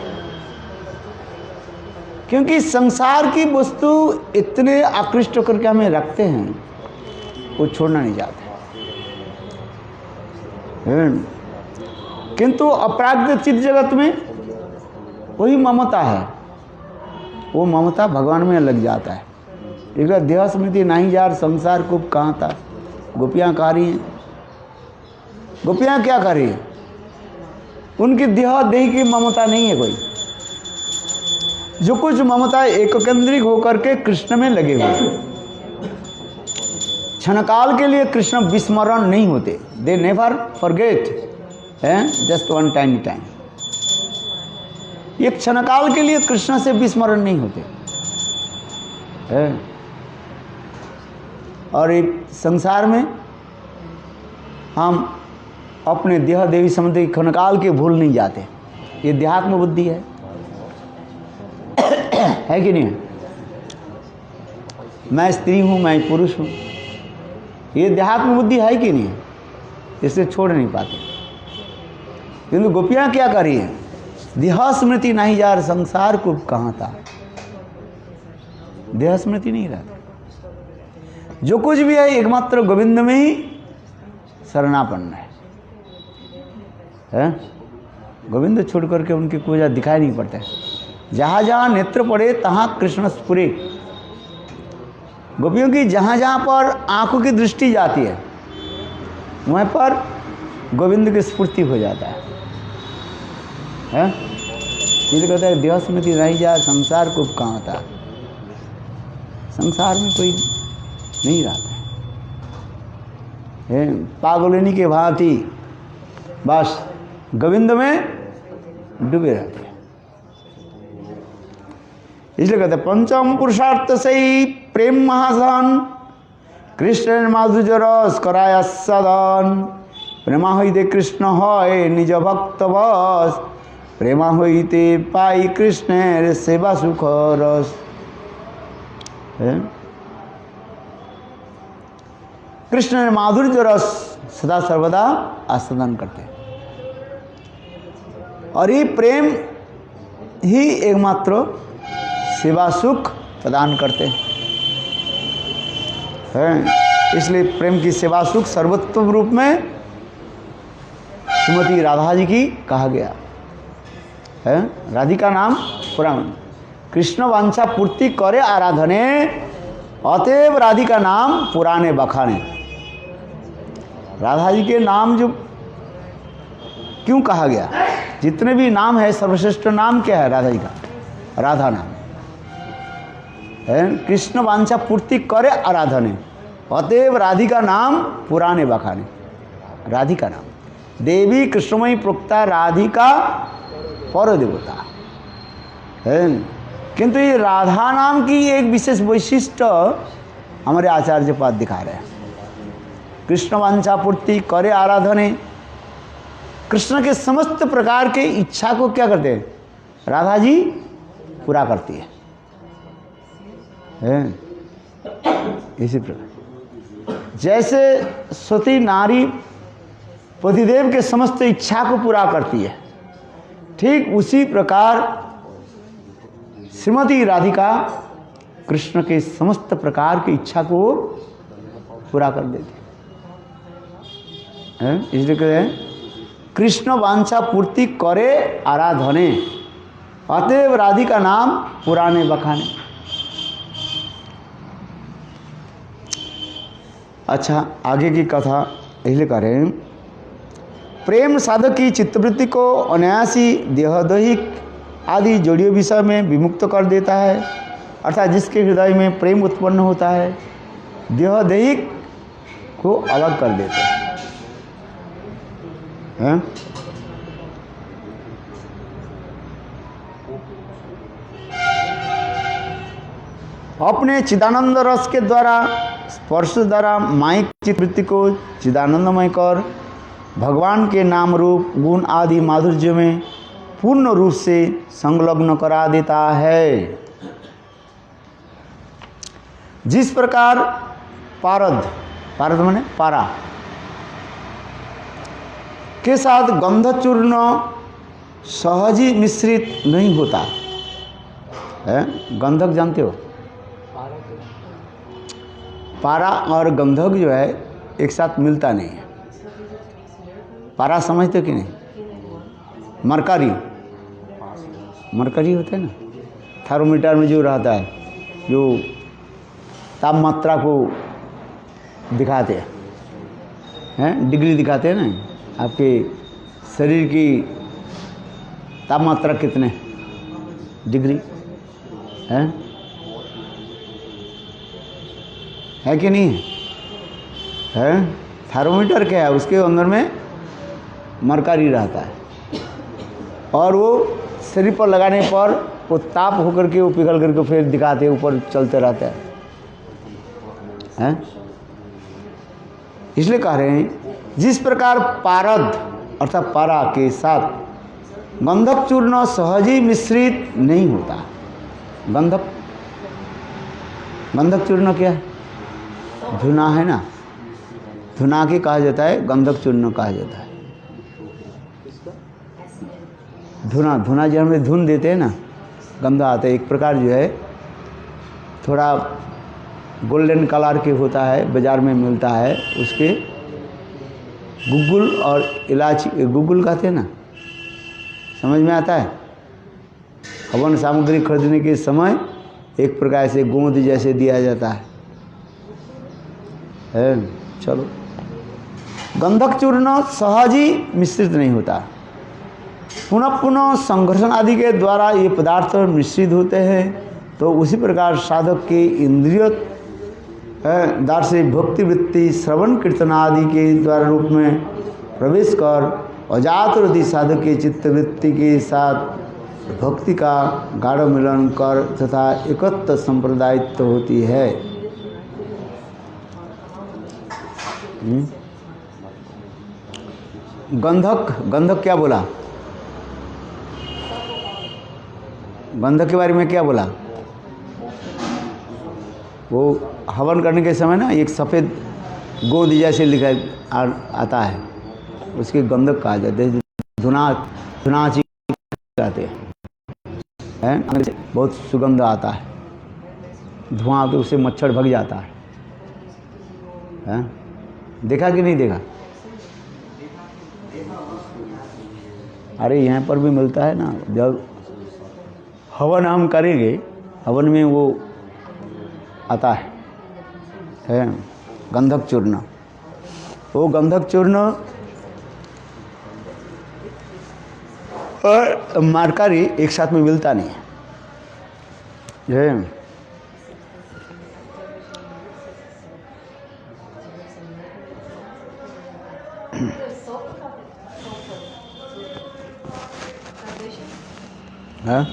क्योंकि संसार की वस्तु इतने आकृष्ट होकर के हमें रखते हैं, वो छोड़ना नहीं चाहते। किंतु अपराकृत चित्त जगत में वही ममता है, वो ममता भगवान में लग जाता है। एक देह स्मृति नहीं जार संसार को कहाँ था। गोपियाँ का रही हैं, गोपियाँ क्या कर रही है? उनकी देह की ममता नहीं है कोई। जो कुछ ममता एक केंद्रिक होकर के कृष्ण में लगे हुए, क्षणकाल के लिए कृष्ण विस्मरण नहीं होते। They never forget, just one time time. ये क्षणकाल के लिए कृष्ण से विस्मरण नहीं होते है। और एक संसार में हम अपने देह देवी संबंधी क्षणकाल के भूल नहीं जाते। ये देहात्म बुद्धि है कि नहीं? मैं स्त्री हूँ, मैं पुरुष हूँ, ये देहात्म बुद्धि है कि नहीं? इसे छोड़ नहीं पाते। किंतु गोपियाँ क्या कर रही हैं? देह स्मृति नहीं जार संसार को कहाँ था। देह स्मृति नहीं रहती। जो कुछ भी है एकमात्र गोविंद में ही शरणापन्न है। गोविंद छोड़ करके उनकी पूजा दिखाई नहीं पड़ता है। जहाँ जहाँ नेत्र पड़े तहाँ कृष्ण स्फुरे। गोपियों की जहाँ जहाँ पर आंखों की दृष्टि जाती है, वहाँ पर गोविंद की स्फूर्ति हो जाता है। ये कहता है देह स्मृति नहीं जा संसार को कहाँ था। संसार में कोई नहीं रहता है। पागलिनी के भांति बस गोविंद में डूबे रहते हैं। इसलिए कहते पंचम पुरुषार्थ से ही प्रेम महाधन कृष्ण माधुर्य रस कराया सदन। प्रेमा हईते कृष्ण है निज भक्त बस। प्रेमा हईते पाई कृष्ण सेवा सुख रस। कृष्ण माधुर्य रस सदा सर्वदा आस्वादन करते हैं। और ये प्रेम ही एकमात्र सेवा सुख प्रदान करते हैं। इसलिए प्रेम की सेवा सुख सर्वोत्तम रूप में श्रीमती राधा जी की कहा गया है। राधिका नाम पुराण कृष्ण वांछा पूर्ति करे आराधने अतएव राधिका नाम पुराने बखाने। राधा जी के नाम जो क्यों कहा गया? जितने भी नाम है सर्वश्रेष्ठ नाम क्या है? राधा जी का राधा नाम है। कृष्ण वांछा पूर्ति करे आराधने अतएव राधिका नाम पुराने बखाने। राधिका नाम देवी कृष्णमयी प्रोक्ता राधिका पर देवता है। किंतु ये राधा नाम की एक विशेष वैशिष्ट हमारे आचार्य पाद दिखा रहे हैं। कृष्ण वांछा पूर्ति करे आराधने, कृष्ण के समस्त प्रकार के इच्छा को क्या करते हैं? राधा जी पूरा करती है। इसी प्रकार जैसे सती नारी पतिदेव के समस्त इच्छा को पूरा करती है, ठीक उसी प्रकार श्रीमती राधिका कृष्ण के समस्त प्रकार की इच्छा को पूरा कर देती है। इसलिए कहते हैं कृष्ण वांछा पूर्ति करे आराधने, अतएव राधिका नाम पुराने बखाने। अच्छा, आगे की कथा इसलिए करें। प्रेम साधक की चित्तवृत्ति को अनायासी देहदैहिक आदि जोड़ियों विषय में विमुक्त कर देता है, अर्थात जिसके हृदय में प्रेम उत्पन्न होता है देहदैहिक को अलग कर देता है। अपने चिदानंद रस के द्वारा स्पर्श द्वारा माइक चित्तवृत्ति को चिदानंदमय कर भगवान के नाम रूप गुण आदि माधुर्य में पूर्ण रूप से संलग्न करा देता है। जिस प्रकार पारद, पारद माने पारा के साथ गंधचूर्ण सहज ही मिश्रित नहीं होता है। गंधक जानते हो? पारा और गंधक जो है एक साथ मिलता नहीं है। पारा समझते हो कि नहीं? मरकरी, मरकरी होता है ना, थर्मोमीटर में जो रहता है, जो तापमात्रा को दिखाते हैं, डिग्री दिखाते हैं ना, आपके शरीर की तापमात्रा कितने डिग्री है कि नहीं है? थर्मोमीटर क्या है? उसके अंदर में मरकरी रहता है और वो शरीर पर लगाने पर वो ताप होकर के वो पिघल करके फिर दिखाते ऊपर चलते रहता है। इसलिए कह रहे हैं जिस प्रकार पारद अर्थात पारा के साथ गंधक चूर्ण सहज ही मिश्रित नहीं होता। गंधक, गंधक चूर्ण क्या है? धुना है ना, धुना के कहा जाता है, गंधक चूर्ण कहा जाता है। धुना, धुना जो हमें धुन देते हैं ना, गंध आता है, एक प्रकार जो है थोड़ा गोल्डन कलर के होता है, बाज़ार में मिलता है। उसके गुग्गुल और इलायची, गुग्गुल कहते हैं ना, समझ में आता है? हवन सामग्री खरीदने के समय एक प्रकार से गोंद जैसे दिया जाता है। चलो, गंधक चूर्ण सहज ही मिश्रित नहीं होता। पुनः पुनः संघर्षण आदि के द्वारा ये पदार्थ मिश्रित होते हैं। तो उसी प्रकार साधक के इंद्रिय द्वार से भक्ति वृत्ति श्रवण कीर्तन आदि के द्वारा रूप में प्रवेश कर अजात हृदय साधक के चित्तवृत्ति के साथ भक्ति का गाढ़ मिलन कर तथा एकत्व संप्रदायित्व होती है। गंधक, गंधक क्या बोला? गंधक के बारे में क्या बोला? वो हवन करने के समय ना एक सफ़ेद गोंद जैसे लिखा आता है, उसके गंधक कहा जाता है। धुना, धुनाची कहते हैं, बहुत सुगंध आता है, धुआं तो उससे मच्छर भग जाता है। देखा कि नहीं देखा? अरे यहाँ पर भी मिलता है ना, जब हवन हम करेंगे, हवन में वो आता है गंधक चूर्ण। वो गंधक चूर्ण और मरकरी एक साथ में मिलता नहीं है। हाँ?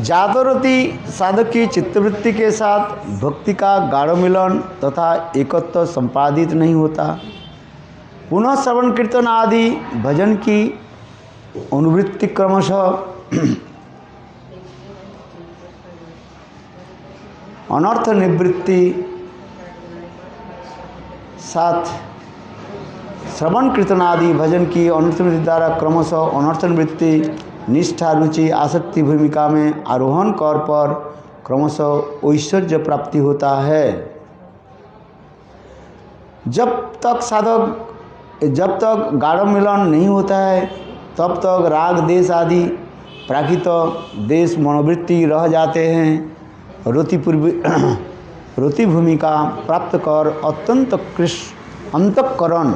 जागृति साधक की चित्तवृत्ति के साथ भक्ति का गाढ़ मिलन तथा एकत्व संपादित नहीं होता। पुनः श्रवण कीर्तन आदि भजन की अनुवृत्ति क्रमशः अनर्थ निवृत्ति साथ श्रवण कीर्तन आदि भजन की अनर्थ निवृत्ति द्वारा क्रमशः अनर्थ निवृत्ति निष्ठा रुचि आसक्ति भूमिका में आरोहण कर पर क्रमशः ऐश्वर्य प्राप्ति होता है। जब तक गाढ़ मिलन नहीं होता है तब तक राग देश आदि प्राकृत देश मनोवृत्ति रह जाते हैं। रति भूमिका प्राप्त कर अत्यंत अंतःकरण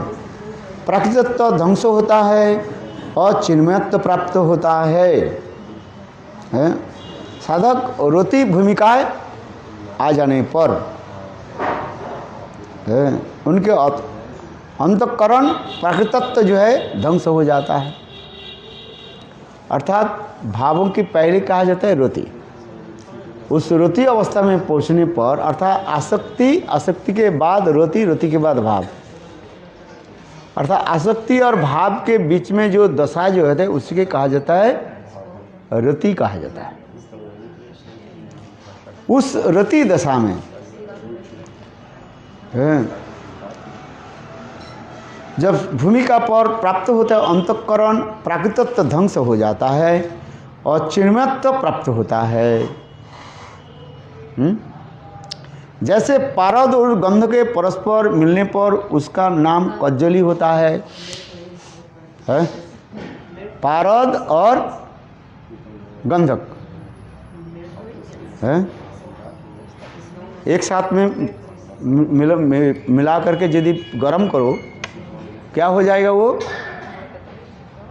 प्राकृतत्व ध्वंस होता है और चिन्मयत्व प्राप्त होता है। साधक रति भूमिकाएं आ जाने पर उनके अंतःकरण प्राकृतत्व जो है ध्वंस हो जाता है। अर्थात भावों की पहले कहा जाता है रति। उस रति अवस्था में पहुंचने पर अर्थात आसक्ति के बाद रति के बाद भाव, अर्थात आसक्ति और भाव के बीच में जो दशा जो है उसके कहा जाता है रति कहा जाता है। उस रति दशा में जब भूमिका पर प्राप्त होता है अंतःकरण प्राकृतत्व ध्वंस हो जाता है और चिन्मयत्व प्राप्त होता है। जैसे पारद और गंध के परस्पर मिलने पर उसका नाम कज्जली होता है। पारद और गंधक एक साथ में मिला करके यदि गर्म करो क्या हो जाएगा? वो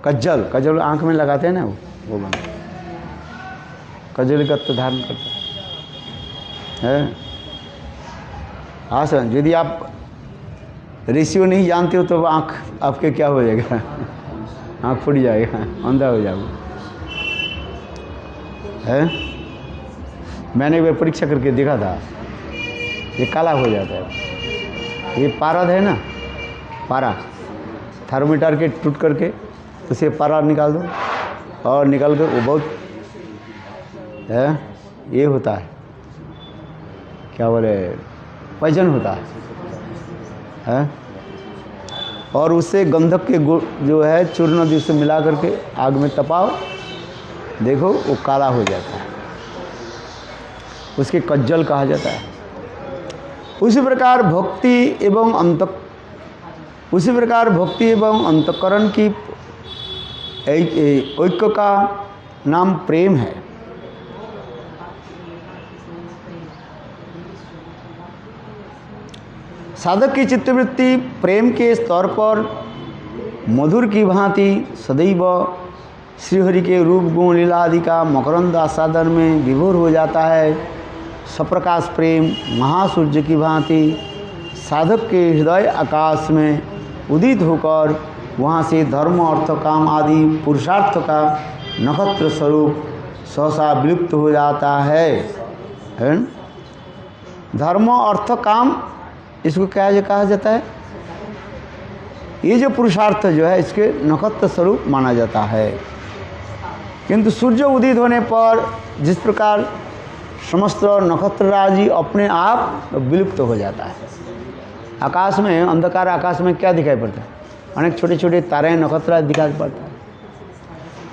कज्जल आंख में लगाते हैं ना, वो बन कज्जली का तो धारण करता है। हाँ सर, यदि आप रेशियो नहीं जानते हो तो आंख आपके क्या हो जाएगा? आंख फूट जाएगा, अंधा हो जाएगा। है मैंने एक बार परीक्षा करके देखा था, ये काला हो जाता है। ये पारद है ना, पारा थर्मोमीटर के टूट करके उसे पारा निकाल दो और निकाल कर वो बहुत है ये होता है, क्या बोले, वजन होता है। और उससे गंधक के जो है चूर्ण नदी से मिला करके आग में तपाओ, देखो वो काला हो जाता है, उसके कज्जल कहा जाता है। उसी प्रकार भक्ति एवं अंतःकरण की ऐक्य का नाम प्रेम है। साधक की चित्तवृत्ति प्रेम के स्तर पर मधुर की भांति सदैव श्रीहरि के रूप गुण लीला आदि का मकरंद आस्वादन में विभोर हो जाता है। सप्रकाश प्रेम महासूर्य की भांति साधक के हृदय आकाश में उदित होकर वहाँ से धर्म अर्थ काम आदि पुरुषार्थ का नक्षत्र स्वरूप सहसा विलुप्त हो जाता है। धर्म अर्थ काम इसको क्या कहा जाता है? ये जो पुरुषार्थ जो है इसके नक्षत्र स्वरूप माना जाता है। किंतु सूर्य उदित होने पर जिस प्रकार समस्त नक्षत्र राशि अपने आप विलुप्त हो जाता है। आकाश में अंधकार आकाश में क्या दिखाई पड़ता है? अनेक छोटे छोटे तारे नक्षत्र दिखाई पड़ता है।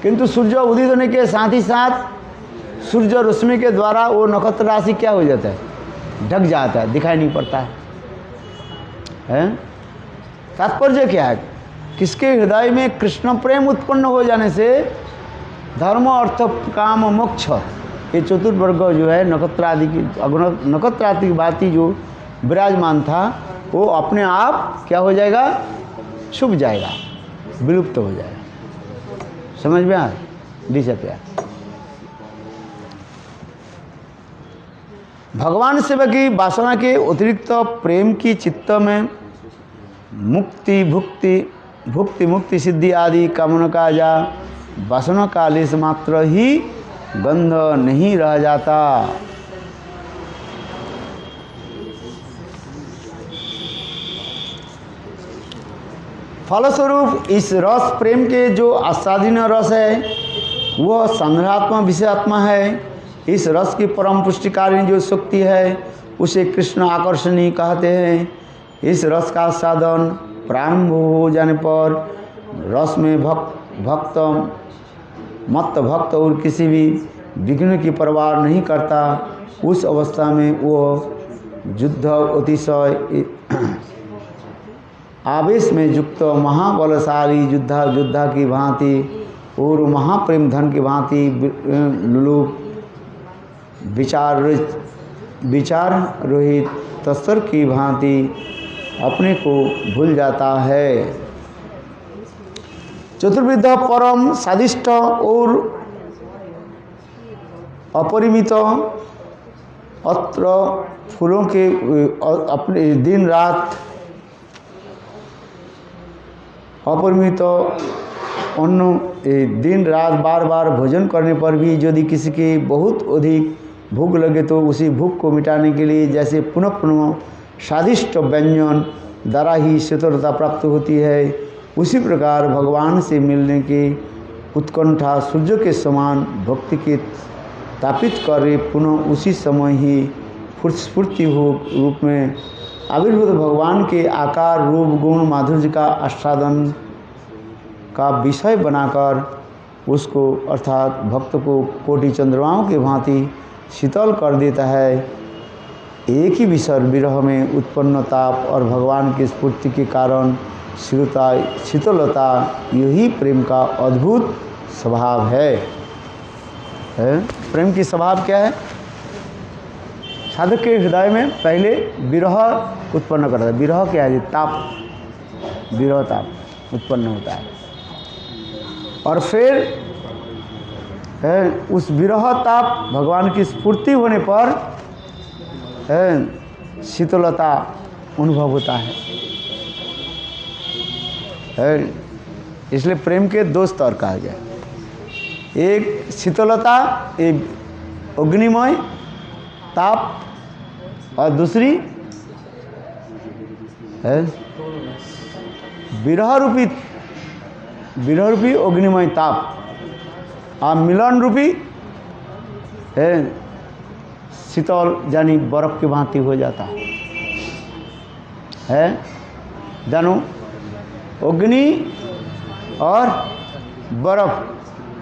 किंतु सूर्य उदित होने के साथ ही साथ सूर्य रोशनी के द्वारा वो नक्षत्र राशि क्या हो जाता है? ढक जाता है, दिखाई नहीं पड़ता है। तात्पर्य क्या है? किसके हृदय में कृष्ण प्रेम उत्पन्न हो जाने से धर्म अर्थ काम मोक्ष ये चतुर्वर्ग जो है नक्षत्र आदि की भांति जो विराजमान था वो अपने आप क्या हो जाएगा? छुप जाएगा, विलुप्त हो जाएगा। समझ में आ दिशा? भगवान सेवा की वासना के अतिरिक्त प्रेम की चित्त में भुक्ति मुक्ति सिद्धि आदि कामना का जा वासना का लेश मात्र ही गंध नहीं रह जाता। फलस्वरूप इस रस प्रेम के जो आस्वादनीय रस है वह संग्रहात्मा विषयात्मा है। इस रस की परम पुष्टिकारी जो शक्ति है उसे कृष्ण आकर्षणी कहते हैं। इस रस का साधन प्रारंभ हो जाने पर रस में मत भक्त और किसी भी विघ्न की परवाह नहीं करता। उस अवस्था में वो युद्ध अतिशय आवेश में युक्त महाबलशाली योद्धा की भांति और महाप्रेम धन की भांति लुलुप विचार रोहित तस्कर की भांति अपने को भूल जाता है। चतुर्विध परम स्वादिष्ट और अपरिमित अत्र फूलों के अपने दिन रात अपरिमित अन्न दिन रात बार बार भोजन करने पर भी यदि किसी की बहुत अधिक भूख लगे तो उसी भूख को मिटाने के लिए जैसे पुनः पुनः स्वादिष्ट व्यंजन द्वारा ही शीतलता प्राप्त होती है, उसी प्रकार भगवान से मिलने की उत्कंठा सूर्य के समान भक्ति के तापित करे पुनः उसी समय ही स्फूर्ति रूप में आविर्भूत भगवान के आकार रूप गुण माधुर्य का आस्वादन का विषय बनाकर उसको अर्थात भक्त को कोटि चंद्रमाओं के भांति शीतल कर देता है। एक ही विषय विरह में उत्पन्न ताप और भगवान की स्फूर्ति के कारण शीतलता यही प्रेम का अद्भुत स्वभाव है। प्रेम की स्वभाव क्या है? साधक के हृदय में पहले विरह उत्पन्न करता है। विरह क्या है? ताप, विरह ताप उत्पन्न होता है और फिर उस विरह ताप भगवान की स्फूर्ति होने पर शीतलता अनुभव होता है। इसलिए प्रेम के दो स्तर कहा गया, एक शीतलता, एक अग्निमय ताप और दूसरी है विरह रूपी अग्निमय ताप और मिलन रूपी है शीतल यानी बर्फ की भांति हो जाता है। जानो अग्नि और बर्फ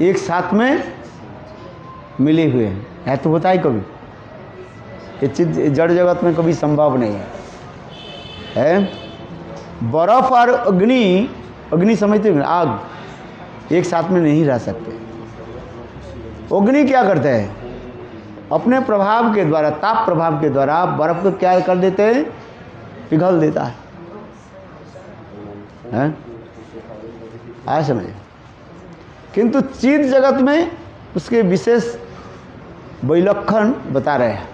एक साथ में मिले हुए हैं, है तो होता है कभी, ये चीज जड़ जगत में कभी संभव नहीं है। बर्फ और अग्नि समझते हो, आग एक साथ में नहीं रह सकते। अग्नि क्या करते हैं? अपने प्रभाव के द्वारा, ताप प्रभाव के द्वारा बर्फ को क्या कर देते हैं? पिघल देता है? आज समझे। किंतु चित जगत में उसके विशेष विलक्षण बता रहे हैं।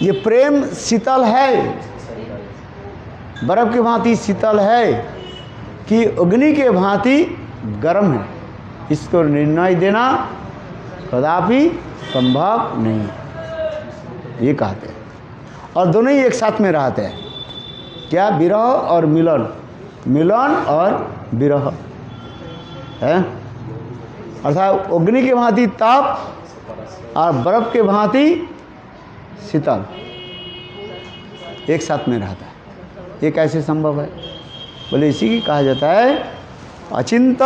ये प्रेम शीतल है, बर्फ की भांति शीतल है कि अग्नि के भांति गर्म है, इसको निर्णय देना कदापि संभव नहीं, ये कहते हैं। और दोनों ही एक साथ में रहते हैं। क्या? विरह और मिलन, मिलन और विरह है। अर्थात अग्नि के भांति ताप और बर्फ के भांति शीतल एक साथ में रहता है। ये कैसे संभव है? बोले इसी की कहा जाता है अचिंत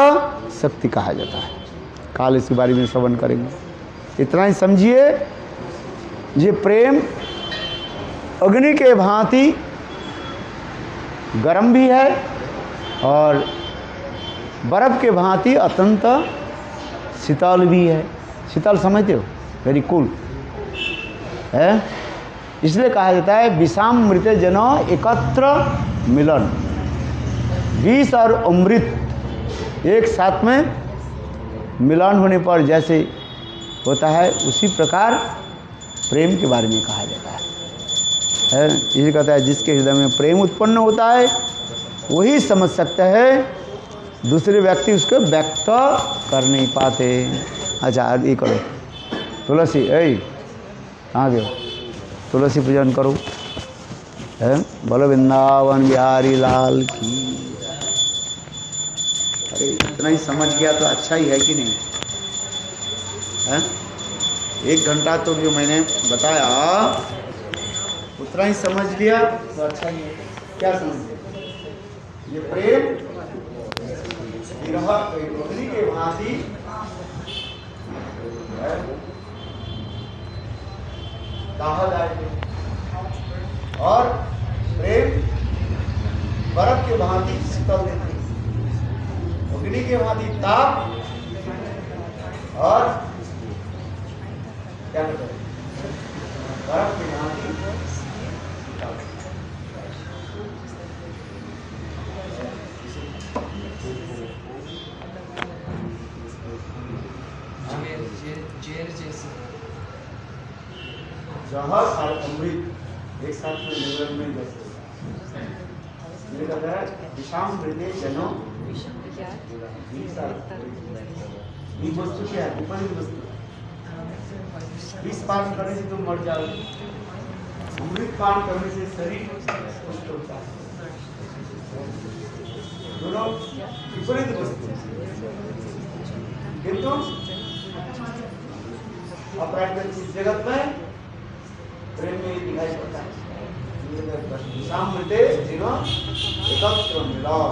शक्ति कहा जाता है। काल इसके बारे में श्रवण करेंगे। इतना ही समझिए, ये प्रेम अग्नि के भांति गर्म भी है और बर्फ के भांति अत्यंत शीतल भी है। शीतल समझते हो? वेरी कूल है। इसलिए कहा जाता है विषाम मृत जनो एकत्र मिलन। विष और अमृत एक साथ में मिलन होने पर जैसे होता है, उसी प्रकार प्रेम के बारे में कहा जाता है। इसे कहता है जिसके हृदय में प्रेम उत्पन्न होता है वही समझ सकता है, दूसरे व्यक्ति उसको व्यक्त कर नहीं पाते। अच्छा ये करो, तुलसी कहाँ गए? तुलसी पूजन करो। बोलो वृंदावन बिहारी लाल की। अरे इतना ही समझ गया तो अच्छा ही है कि नहीं है? 1 घंटा तो जो मैंने बताया उतना ही समझ लिया तो अच्छा ही है। क्या समझ लिया? ये प्रेम विरह रोहिणी के भांति कहा जाए और प्रेम बर्फ के भांति शीतल देती, अग्नि के भांति ताप और क्या कहते हैं बर्फ के भांति जहर और अमृत एक साथ में मिलन में जैसे ये कहता है विषाम मृदे जनो ये वस्तु क्या है? विपरीत वस्तु। विष पान करने से तुम मर जाओगे, अमृत पान करने से शरीर पुष्ट होता है। दोनों विपरीत वस्तु, किंतु अपराधिक जगत में प्रेम में दिखाई पड़ता है। विषाम मृदे जनो एकत्र मिलन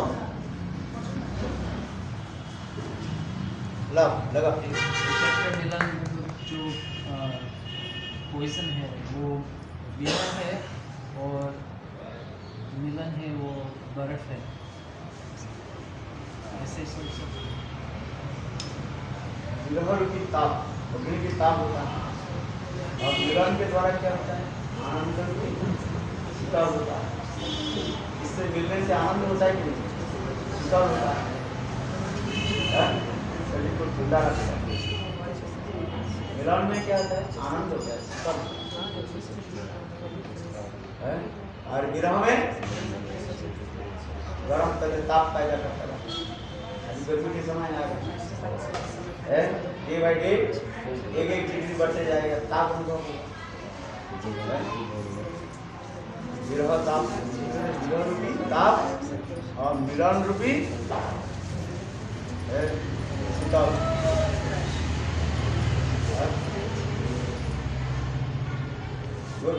लगा मिलन जो पॉइजन है वो विरह है और मिलन है वो बर्फ है, ऐसे सोच सकते। विरह रूपी ताप, अग्नि की ताप होता है और मिलन के द्वारा क्या होता है? आनंद रूपी शीतल होता है। इससे मिलने से आनंद होता है कि नहीं? शीतल होता है, शरीर को ठंडा रखता है। मिलन में क्या होता है? आनंद होता है, शीतल है। और विरह में गर्म तरह ताप पैदा करता है। अभी गर्मी के समय आ गया है, डे बाई डे 1-1 डिग्री बढ़ते जाएगा, ताप अनुभव होगा। विरह ताप, विरह रूपी ताप और मिलन रूपी शीतल। गुड